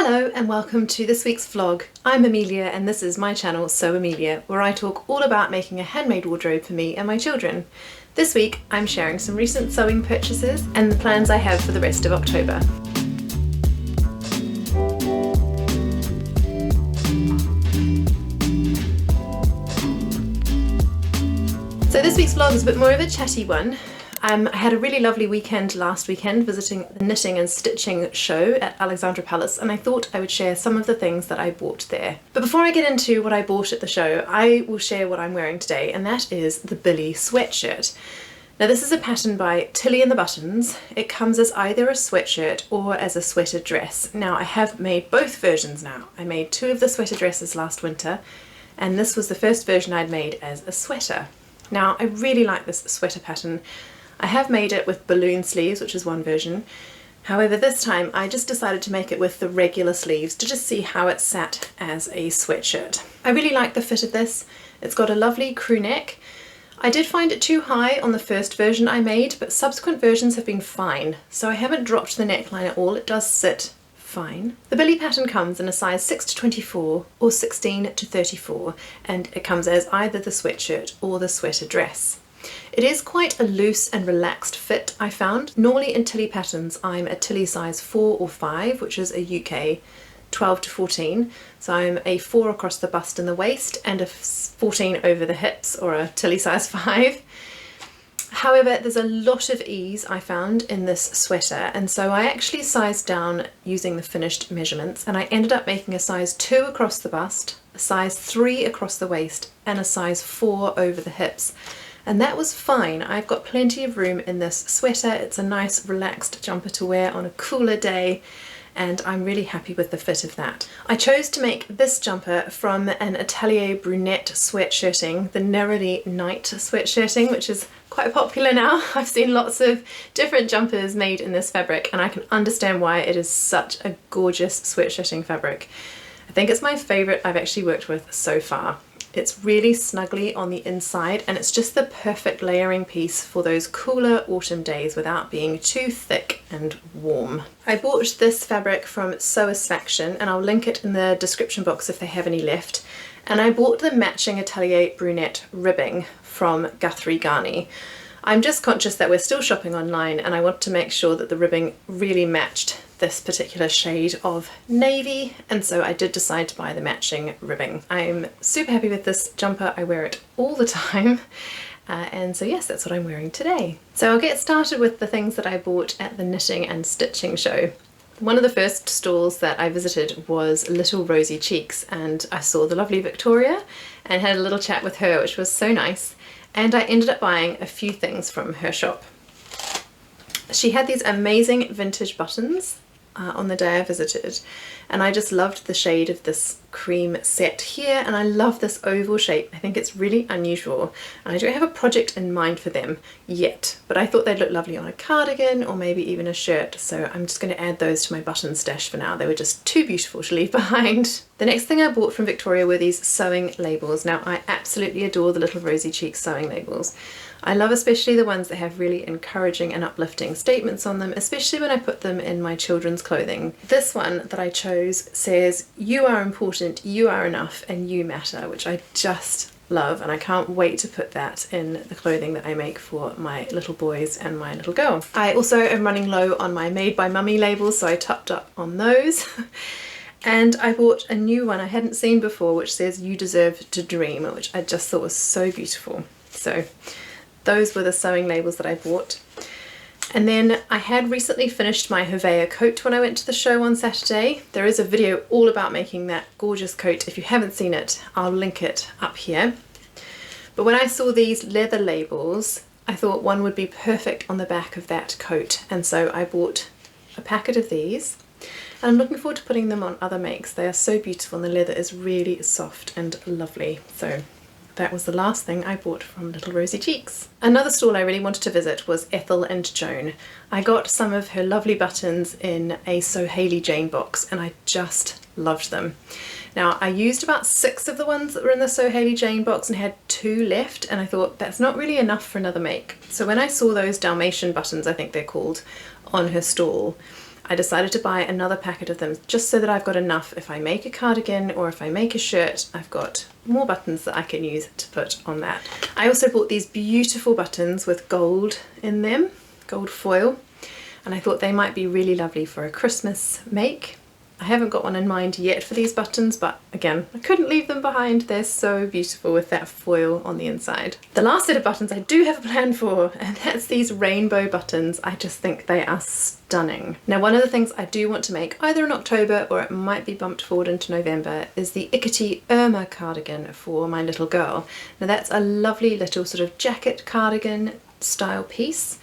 Hello and welcome to this week's vlog. I'm Amelia and this is my channel Sew Amelia, where I talk all about making a handmade wardrobe for me and my children. This week I'm sharing some recent sewing purchases and the plans I have for the rest of October. So this week's vlog is a bit more of a chatty one. I had a really lovely weekend last weekend visiting the knitting and stitching show at Alexandra Palace, and I thought I would share some of the things that I bought there. But before I get into what I bought at the show, I will share what I'm wearing today, and that is the Billie Sweatshirt. Now this is a pattern by Tilly and the Buttons. It comes as either a sweatshirt or as a sweater dress. Now I have made both versions now. I made two of the sweater dresses last winter, and this was the first version I'd made as a sweater. Now I really like this sweater pattern. I have made it with balloon sleeves, which is one version. However, this time I just decided to make it with the regular sleeves to just see how it sat as a sweatshirt. I really like the fit of this. It's got a lovely crew neck. I did find it too high on the first version I made, but subsequent versions have been fine, so I haven't dropped the neckline at all. It does sit fine. The Billie pattern comes in a size 6 to 24 or 16 to 34, and it comes as either the sweatshirt or the sweater dress. It is quite a loose and relaxed fit, I found. Normally in Tilly patterns I'm a Tilly size 4 or 5, which is a UK 12 to 14. So I'm a 4 across the bust and the waist and a 14 over the hips, or a Tilly size 5. However, there's a lot of ease I found in this sweater, and so I actually sized down using the finished measurements, and I ended up making a size 2 across the bust, a size 3 across the waist, and a size 4 over the hips. And that was fine. I've got plenty of room in this sweater. It's a nice relaxed jumper to wear on a cooler day, and I'm really happy with the fit of that. I chose to make this jumper from an Atelier brunette sweatshirting, the Narrowly Night sweatshirting, which is quite popular now. I've seen lots of different jumpers made in this fabric, and I can understand why it is such a gorgeous sweatshirting fabric. I think it's my favourite I've actually worked with so far. It's really snuggly on the inside, and it's just the perfect layering piece for those cooler autumn days without being too thick and warm. I bought this fabric from Satisfaction, and I'll link it in the description box if they have any left. And I bought the matching Atelier brunette ribbing from Guthrie Ghani. I'm just conscious that we're still shopping online, and I want to make sure that the ribbing really matched this particular shade of navy, and so I did decide to buy the matching ribbing. I'm super happy with this jumper. I wear it all the time, and so yes, that's what I'm wearing today. So I'll get started with the things that I bought at the knitting and stitching show. One of the first stalls that I visited was Little Rosy Cheeks, and I saw the lovely Victoria and had a little chat with her, which was so nice, and I ended up buying a few things from her shop. She had these amazing vintage buttons on the day I visited, and I just loved the shade of this cream set here, and I love this oval shape. I think it's really unusual, and I don't have a project in mind for them yet, but I thought they'd look lovely on a cardigan or maybe even a shirt, so I'm just going to add those to my button stash for now. They were just too beautiful to leave behind. The next thing I bought from Victoria were these sewing labels. Now I absolutely adore the Little Rosy Cheeks sewing labels. I love especially the ones that have really encouraging and uplifting statements on them, especially when I put them in my children's clothing. This one that I chose says, "You are important, you are enough, and you matter," which I just love, and I can't wait to put that in the clothing that I make for my little boys and my little girl. I also am running low on my Made by Mummy labels, so I topped up on those. And I bought a new one I hadn't seen before, which says "You deserve to dream," which I just thought was so beautiful. So those were the sewing labels that I bought. And then I had recently finished my Hevea coat when I went to the show on Saturday. There is a video all about making that gorgeous coat. If you haven't seen it, I'll link it up here. But when I saw these leather labels, I thought one would be perfect on the back of that coat. And so I bought a packet of these. And I'm looking forward to putting them on other makes. They are so beautiful, and the leather is really soft and lovely. So that was the last thing I bought from Little Rosy Cheeks. Another stall I really wanted to visit was Ethel and Joan. I got some of her lovely buttons in a So Hailey Jane box, and I just loved them. Now I used about 6 of the ones that were in the So Hailey Jane box and had 2 left, and I thought that's not really enough for another make. So when I saw those Dalmatian buttons, I think they're called, on her stall, I decided to buy another packet of them just so that I've got enough if I make a cardigan or if I make a shirt, I've got more buttons that I can use to put on that. I also bought these beautiful buttons with gold in them, gold foil, and I thought they might be really lovely for a Christmas make. I haven't got one in mind yet for these buttons, but again, I couldn't leave them behind. They're so beautiful with that foil on the inside. The last set of buttons I do have a plan for, and that's these rainbow buttons. I just think they are stunning. Now, one of the things I do want to make, either in October or it might be bumped forward into November, is the Ikatee Irma cardigan for my little girl. Now, that's a lovely little sort of jacket cardigan style piece.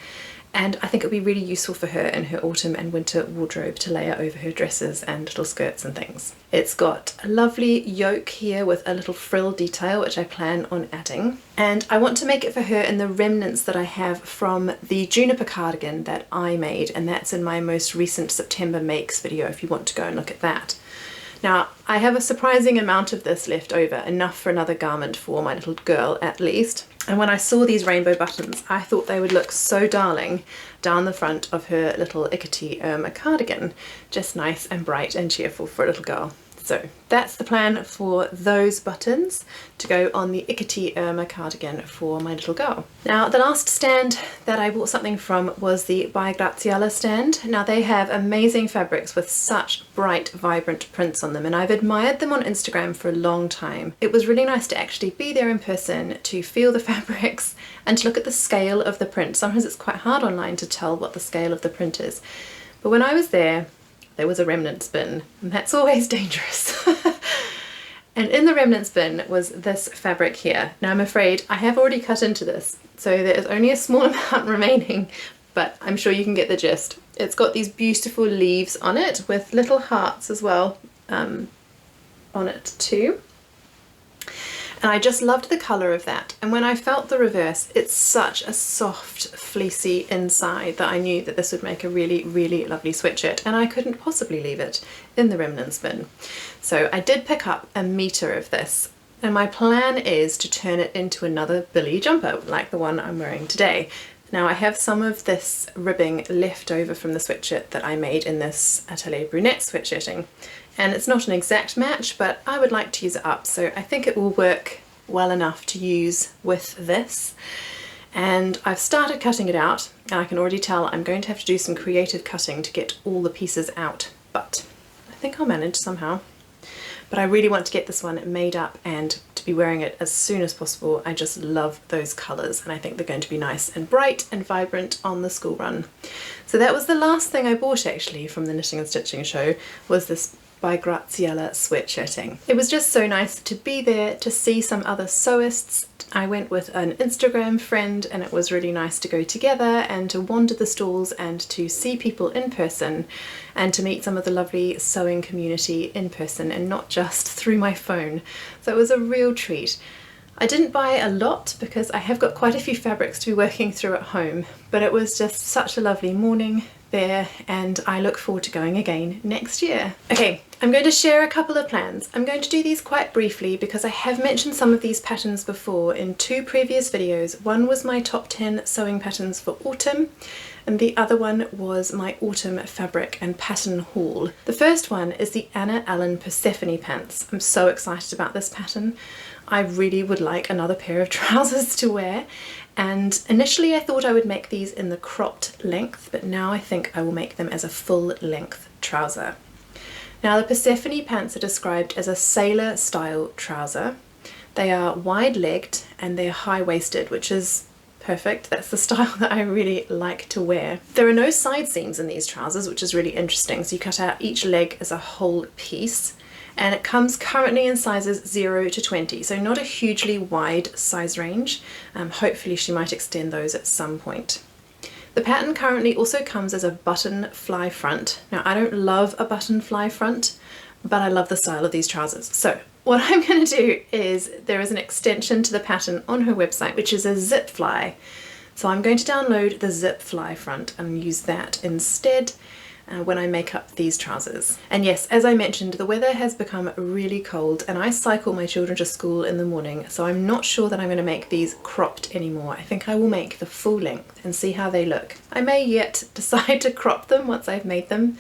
And I think it would be really useful for her in her autumn and winter wardrobe to layer over her dresses and little skirts and things. It's got a lovely yoke here with a little frill detail, which I plan on adding. And I want to make it for her in the remnants that I have from the juniper cardigan that I made, and that's in my most recent September makes video if you want to go and look at that. Now, I have a surprising amount of this left over, enough for another garment for my little girl at least. And when I saw these rainbow buttons, I thought they would look so darling down the front of her little Ikatee Irma cardigan. Just nice and bright and cheerful for a little girl. So that's the plan for those buttons to go on the Ikatee Irma cardigan for my little girl. Now, the last stand that I bought something from was the by Graziela stand. Now, they have amazing fabrics with such bright, vibrant prints on them, and I've admired them on Instagram for a long time. It was really nice to actually be there in person, to feel the fabrics and to look at the scale of the print. Sometimes it's quite hard online to tell what the scale of the print is. But when I was there was a remnants bin, and that's always dangerous. And in the remnants bin was this fabric here. Now, I'm afraid I have already cut into this, so there is only a small amount remaining, but I'm sure you can get the gist. It's got these beautiful leaves on it with little hearts as well on it too. And I just loved the colour of that. And when I felt the reverse, it's such a soft, fleecy inside that I knew that this would make a really, really lovely sweatshirt, and I couldn't possibly leave it in the remnants bin. So I did pick up a metre of this, and my plan is to turn it into another Billie jumper, like the one I'm wearing today. Now, I have some of this ribbing left over from the sweatshirt that I made in this Atelier Brunette sweatshirting. And it's not an exact match, but I would like to use it up, so I think it will work well enough to use with this. And I've started cutting it out, and I can already tell I'm going to have to do some creative cutting to get all the pieces out, but I think I'll manage somehow. But I really want to get this one made up and to be wearing it as soon as possible. I just love those colours, and I think they're going to be nice and bright and vibrant on the school run. So that was the last thing I bought actually from the knitting and stitching show, was this by Graziela sweatshirting. It was just so nice to be there, to see some other sewists. I went with an Instagram friend, and it was really nice to go together and to wander the stalls and to see people in person and to meet some of the lovely sewing community in person and not just through my phone. So it was a real treat. I didn't buy a lot because I have got quite a few fabrics to be working through at home, but it was just such a lovely morning there, and I look forward to going again next year. Okay, I'm going to share a couple of plans. I'm going to do these quite briefly because I have mentioned some of these patterns before in two previous videos. One was my top 10 sewing patterns for autumn, and the other one was my autumn fabric and pattern haul. The first one is the Anna Allen Persephone pants. I'm so excited about this pattern. I really would like another pair of trousers to wear, and initially I thought I would make these in the cropped length, but now I think I will make them as a full length trouser. Now, the Persephone pants are described as a sailor style trouser. They are wide legged and they're high waisted, which is perfect. That's the style that I really like to wear. There are no side seams in these trousers, which is really interesting. So you cut out each leg as a whole piece, and it comes currently in sizes 0 to 20, so not a hugely wide size range. Hopefully she might extend those at some point. The pattern currently also comes as a button fly front. Now, I don't love a button fly front, but I love the style of these trousers. So what I'm going to do is, there is an extension to the pattern on her website, which is a zip fly. So I'm going to download the zip fly front and use that instead. when I make up these trousers. And yes, as I mentioned, the weather has become really cold and I cycle my children to school in the morning, so I'm not sure that I'm going to make these cropped anymore. I think I will make the full length and see how they look. I may yet decide to crop them once I've made them,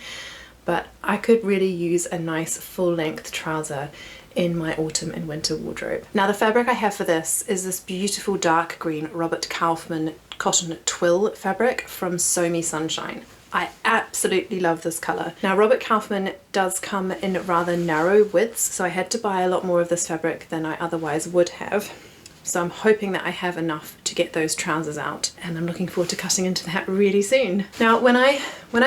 but I could really use a nice full length trouser in my autumn and winter wardrobe. Now the fabric I have for this is this beautiful dark green Robert Kaufman cotton twill fabric from Sew Me Sunshine. I absolutely love this colour. Now Robert Kaufman does come in rather narrow widths, so I had to buy a lot more of this fabric than I otherwise would have. So I'm hoping that I have enough to get those trousers out, and I'm looking forward to cutting into that really soon. Now when I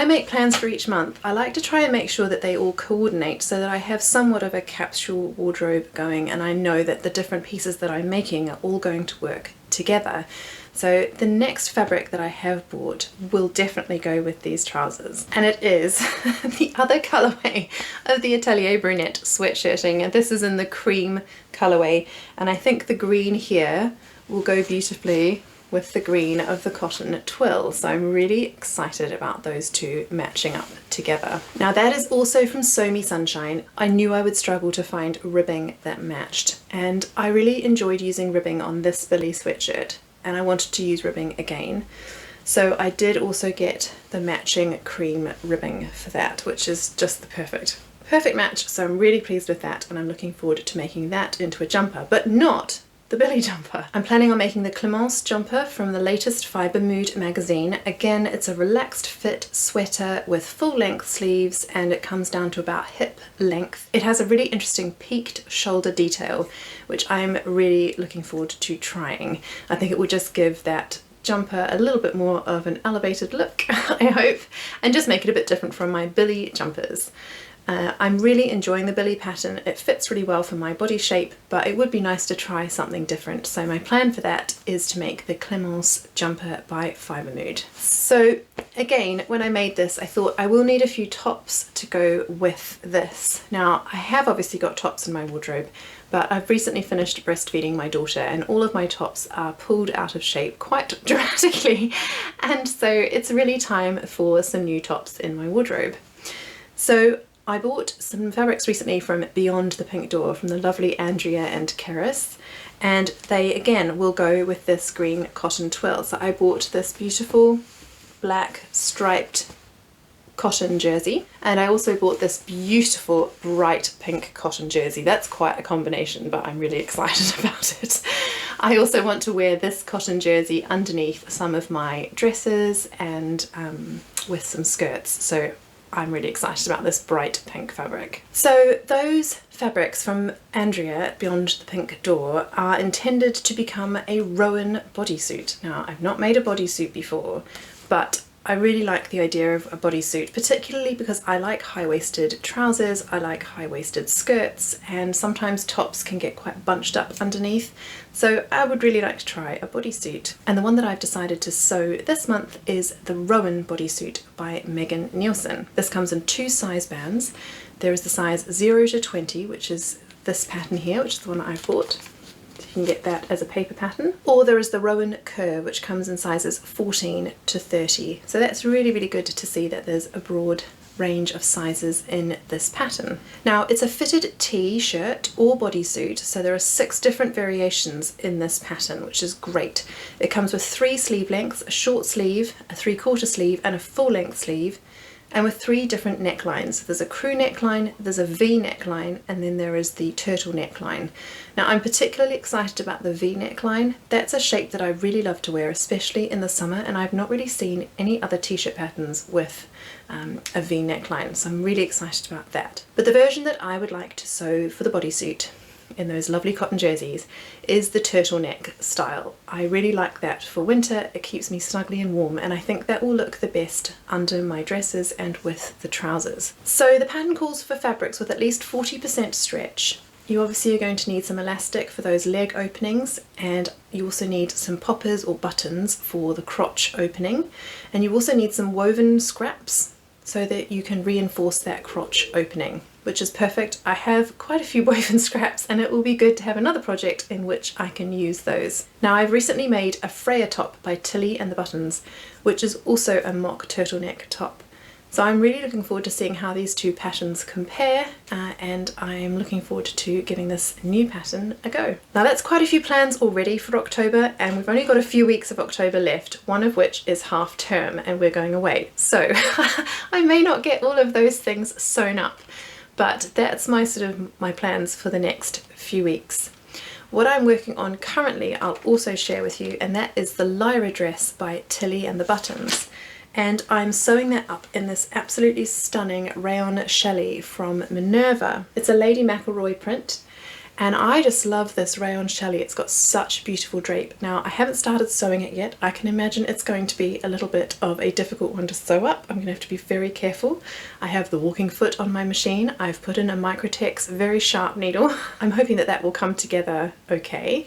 make plans for each month, I like to try and make sure that they all coordinate so that I have somewhat of a capsule wardrobe going, and I know that the different pieces that I'm making are all going to work together. So the next fabric that I have bought will definitely go with these trousers, and it is the other colourway of the Atelier Brunette sweatshirting, and this is in the cream colourway, and I think the green here will go beautifully with the green of the cotton twill, so I'm really excited about those two matching up together. Now that is also from Sew Me Sunshine. I knew I would struggle to find ribbing that matched, and I really enjoyed using ribbing on this Billie sweatshirt, and I wanted to use ribbing again. So I did also get the matching cream ribbing for that, which is just the perfect match. So I'm really pleased with that, and I'm looking forward to making that into a jumper, but not the Billie jumper. I'm planning on making the Clemence jumper from the latest Fibremood magazine. Again, it's a relaxed fit sweater with full length sleeves, and it comes down to about hip length. It has a really interesting peaked shoulder detail, which I'm really looking forward to trying. I think it will just give that jumper a little bit more of an elevated look, I hope, and just make it a bit different from my Billie jumpers. I'm really enjoying the Billie pattern. It fits really well for my body shape, but it would be nice to try something different. So my plan for that is to make the Clemence jumper by Fibremood. So again, when I made this, I thought I will need a few tops to go with this. Now I have obviously got tops in my wardrobe, but I've recently finished breastfeeding my daughter, and all of my tops are pulled out of shape quite dramatically, and so it's really time for some new tops in my wardrobe. So I bought some fabrics recently from Beyond the Pink Door from the lovely Andrea and Karis, and they again will go with this green cotton twill. So I bought this beautiful black striped cotton jersey, and I also bought this beautiful bright pink cotton jersey. That's quite a combination, but I'm really excited about it. I also want to wear this cotton jersey underneath some of my dresses and with some skirts, so I'm really excited about this bright pink fabric. So those fabrics from Andrea at Beyond the Pink Door are intended to become a Rowan bodysuit. Now I've not made a bodysuit before, but I really like the idea of a bodysuit, particularly because I like high-waisted trousers, I like high-waisted skirts, and sometimes tops can get quite bunched up underneath. So I would really like to try a bodysuit. And the one that I've decided to sew this month is the Rowan bodysuit by Nielsen. This comes in 2 size bands. There is the size 0 to 20, which is this pattern here, which is the one that I've bought. You can get that as a paper pattern, or there is the Rowan Curve, which comes in sizes 14 to 30. So that's really, really good to see that there's a broad range of sizes in this pattern. Now it's a fitted t-shirt or bodysuit, so there are 6 different variations in this pattern, which is great. It comes with 3 sleeve lengths, a short sleeve, a 3/4 sleeve, and a full length sleeve, and with 3 different necklines. There's a crew neckline, there's a V neckline, and then there is the turtle neckline. Now I'm particularly excited about the V neckline. That's a shape that I really love to wear, especially in the summer, and I've not really seen any other t-shirt patterns with a V neckline, so I'm really excited about that. But the version that I would like to sew for the bodysuit in those lovely cotton jerseys is the turtleneck style. I really like that for winter. It keeps me snugly and warm, and I think that will look the best under my dresses and with the trousers. So the pattern calls for fabrics with at least 40% stretch. You obviously are going to need some elastic for those leg openings, and you also need some poppers or buttons for the crotch opening, and you also need some woven scraps so that you can reinforce that crotch opening, which is perfect. I have quite a few woven scraps, and it will be good to have another project in which I can use those. Now I've recently made a Freya top by Tilly and the Buttons, which is also a mock turtleneck top. So I'm really looking forward to seeing how these two patterns compare, and I'm looking forward to giving this new pattern a go. Now that's quite a few plans already for October, and we've only got a few weeks of October left, one of which is half term and we're going away. So I may not get all of those things sewn up, but that's my plans for the next few weeks. What I'm working on currently I'll also share with you, and that is the Lyra dress by Tilly and the Buttons. And I'm sewing that up in this absolutely stunning rayon challis from Minerva. It's a Lady McElroy print, and I just love this rayon challis. It's got such beautiful drape. Now I haven't started sewing it yet. I can imagine it's going to be a little bit of a difficult one to sew up. I'm going to have to be very careful. I have the walking foot on my machine. I've put in a Microtex very sharp needle. I'm hoping that that will come together okay.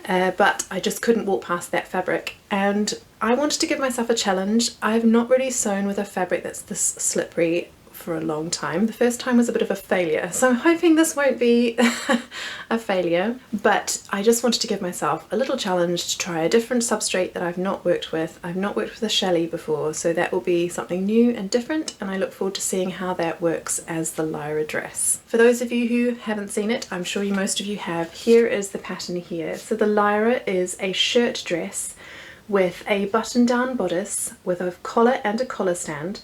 But I just couldn't walk past that fabric, and I wanted to give myself a challenge. I've not really sewn with a fabric that's this slippery for a long time. The first time was a bit of a failure, so I'm hoping this won't be a failure, but I just wanted to give myself a little challenge to try a different substrate that I've not worked with. I've not worked with a challis before, so that will be something new and different, and I look forward to seeing how that works as the Lyra dress. For those of you who haven't seen it, I'm sure most of you have, here is the pattern here. So the Lyra is a shirt dress with a button-down bodice with a collar and a collar stand,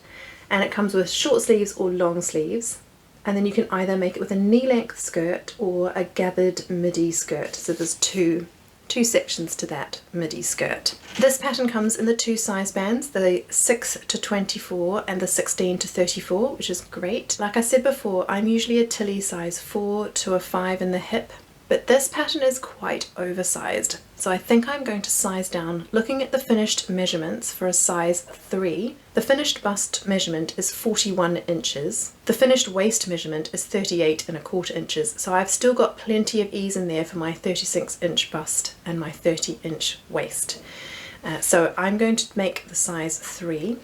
and it comes with short sleeves or long sleeves, and then you can either make it with a knee-length skirt or a gathered midi skirt. So there's two sections to that midi skirt. This pattern comes in the two size bands, the 6 to 24 and the 16 to 34, which is great. Like I said before, I'm usually a Tilly size 4 to a 5 in the hip, but this pattern is quite oversized. So I think I'm going to size down. Looking at the finished measurements for a size 3, the finished bust measurement is 41 inches. The finished waist measurement is 38¼ inches. So I've still got plenty of ease in there for my 36-inch bust and my 30-inch waist. So I'm going to make the size 3.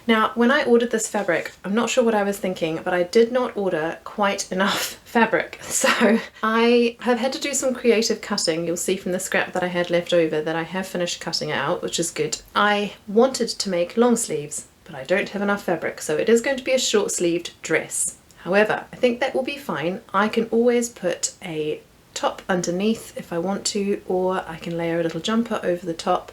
Now, when I ordered this fabric, I'm not sure what I was thinking, but I did not order quite enough fabric. So I have had to do some creative cutting. You'll see from the scrap that I had left over that I have finished cutting it out, which is good. I wanted to make long sleeves, but I don't have enough fabric, so it is going to be a short-sleeved dress. However, I think that will be fine. I can always put a top underneath if I want to, or I can layer a little jumper over the top.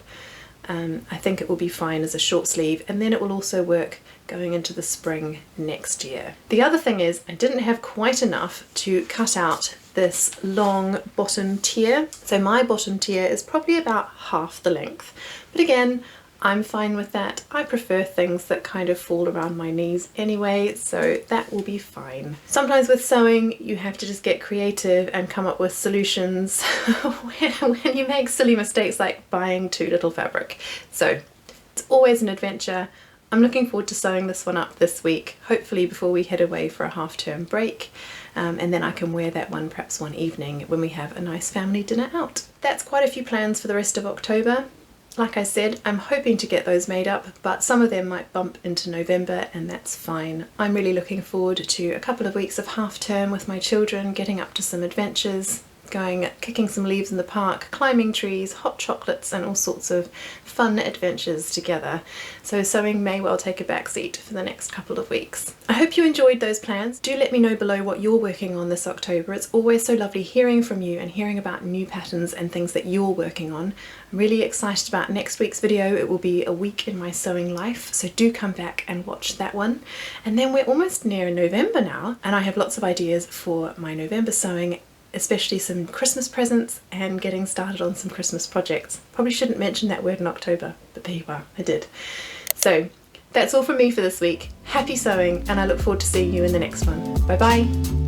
I think it will be fine as a short sleeve, and then it will also work going into the spring next year. The other thing is I didn't have quite enough to cut out this long bottom tier. So my bottom tier is probably about half the length, but again, I'm fine with that. I prefer things that kind of fall around my knees anyway, so that will be fine. Sometimes with sewing you have to just get creative and come up with solutions when you make silly mistakes like buying too little fabric. So it's always an adventure. I'm looking forward to sewing this one up this week, hopefully before we head away for a half-term break, and then I can wear that one perhaps one evening when we have a nice family dinner out. That's quite a few plans for the rest of October. Like I said, I'm hoping to get those made up, but some of them might bump into November, and that's fine. I'm really looking forward to a couple of weeks of half term with my children, getting up to some adventures, kicking some leaves in the park, climbing trees, hot chocolates, and all sorts of fun adventures together. So sewing may well take a backseat for the next couple of weeks. I hope you enjoyed those plans. Do let me know below what you're working on this October. It's always so lovely hearing from you and hearing about new patterns and things that you're working on. I'm really excited about next week's video. It will be a week in my sewing life, so do come back and watch that one. And then we're almost near November now, and I have lots of ideas for my November sewing, especially some Christmas presents and getting started on some Christmas projects. Probably shouldn't mention that word in October, but there you are, I did. So that's all from me for this week. Happy sewing, and I look forward to seeing you in the next one. Bye bye.